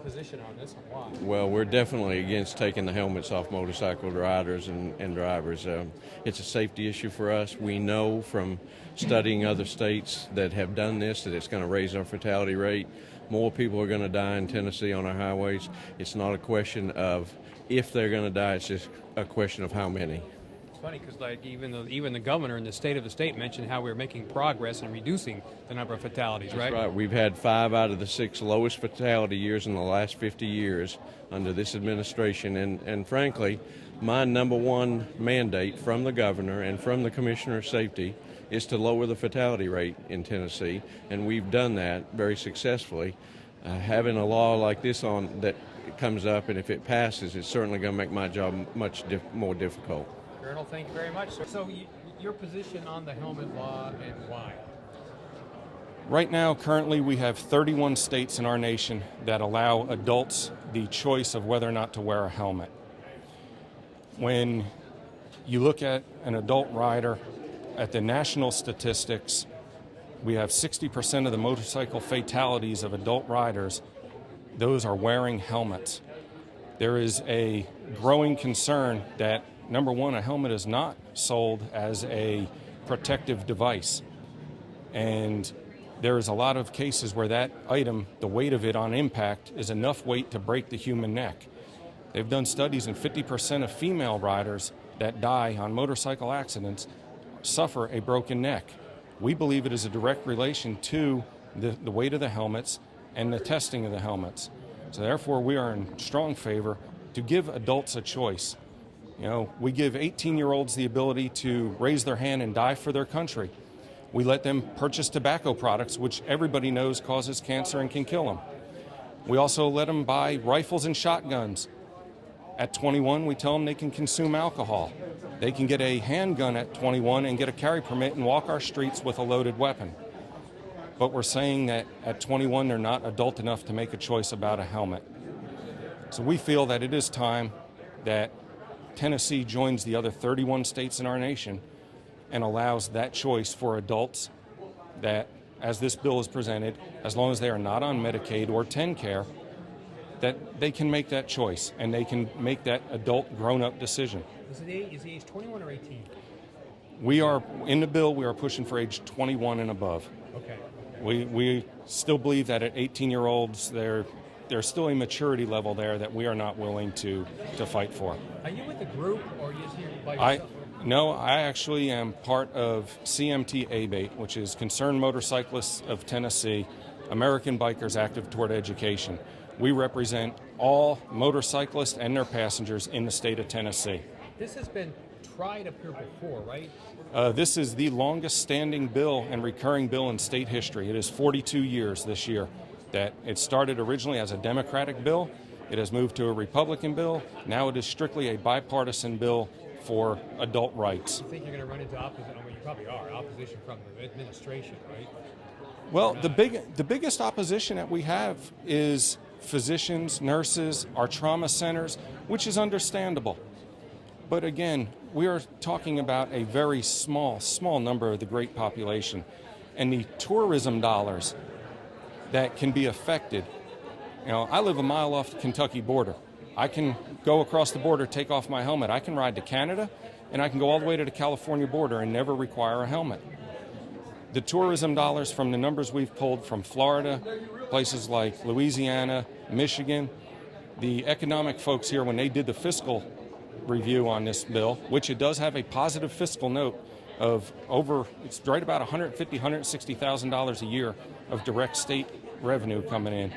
position on this and why? Well, we're definitely against taking the helmets off motorcycle riders and drivers. It's a safety issue for us. We know from studying other states that have done this that it's going to raise our fatality rate. More people are going to die in Tennessee on our highways. It's not a question of if they're going to die, it's just a question of how many. It's funny because even the governor in the state mentioned how we're making progress in reducing the number of fatalities, right? That's right. We've had 5 out of the 6 lowest fatality years in the last 50 years under this administration. And frankly, my number one mandate from the governor and from the commissioner of safety is to lower the fatality rate in Tennessee, and we've done that very successfully. Having a law like this on that comes up, and if it passes, it's certainly going to make my job much more difficult. Colonel, thank you very much. So your position on the helmet law and why? Right now, currently, we have 31 states in our nation that allow adults the choice of whether or not to wear a helmet. When you look at an adult rider, at the national statistics, we have 60% of the motorcycle fatalities of adult riders. Those are wearing helmets. There is a growing concern that, number one, a helmet is not sold as a protective device. And there is a lot of cases where that item, the weight of it on impact, is enough weight to break the human neck. They've done studies, and 50% of female riders that die on motorcycle accidents suffer a broken neck. We believe it is a direct relation to the weight of the helmets and the testing of the helmets. So therefore, we are in strong favor to give adults a choice. You know, we give 18-year-olds the ability to raise their hand and die for their country. We let them purchase tobacco products, which everybody knows causes cancer and can kill them. We also let them buy rifles and shotguns. At 21, we tell them they can consume alcohol. They can get a handgun at 21 and get a carry permit and walk our streets with a loaded weapon. But we're saying that at 21, they're not adult enough to make a choice about a helmet. So we feel that it is time that Tennessee joins the other 31 states in our nation and allows that choice for adults that, as this bill is presented, as long as they are not on Medicaid or TennCare, that they can make that choice and they can make that adult grown-up decision. Is the age 21 or 18? We are, in the bill, we are pushing for age 21 and above. Okay. We still believe that at 18-year-olds, there's still a maturity level there that we are not willing to fight for. Are you with the group or are you just here by yourself? No, I actually am part of CMT ABATE, which is Concerned Motorcyclists of Tennessee, American Bikers Active Toward Education. We represent all motorcyclists and their passengers in the state of Tennessee. This has been tried up here before, right? This is the longest standing bill and recurring bill in state history. It is 42 years this year that it started originally as a Democratic bill. It has moved to a Republican bill. Now it is strictly a bipartisan bill for adult rights. You think you're going to run into opposition? I mean, you probably are. Opposition from the administration, right? Well, the biggest opposition that we have is physicians, nurses, our trauma centers, which is understandable. But again, we are talking about a very small number of the great population. And the tourism dollars that can be affected. You know, I live a mile off the Kentucky border. I can go across the border, take off my helmet. I can ride to Canada, and I can go all the way to the California border and never require a helmet. The tourism dollars from the numbers we've pulled from Florida, places like Louisiana, Michigan, the economic folks here, when they did the fiscal review on this bill, which it does have a positive fiscal note of it's right about $150,000, $160,000 a year of direct state revenue coming in.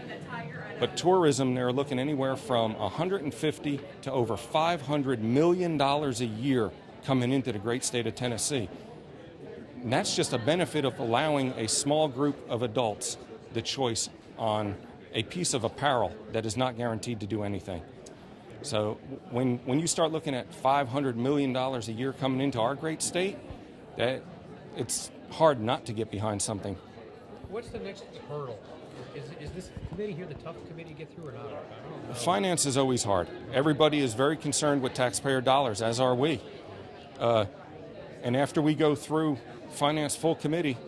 But tourism, they're looking anywhere from $150 to over $500 million a year coming into the great state of Tennessee. And that's just a benefit of allowing a small group of adults the choice on a piece of apparel that is not guaranteed to do anything. So when you start looking at $500 million a year coming into our great state, that it's hard not to get behind something. What's the next hurdle? Is this committee here the tough committee to get through or not? I don't know. Finance is always hard. Everybody is very concerned with taxpayer dollars, as are we. And after we go through Finance full committee,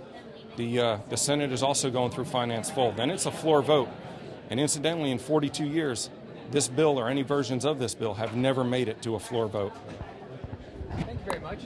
the Senate is also going through Finance full. Then it's a floor vote. And incidentally, in 42 years, this bill or any versions of this bill have never made it to a floor vote. Thank you very much.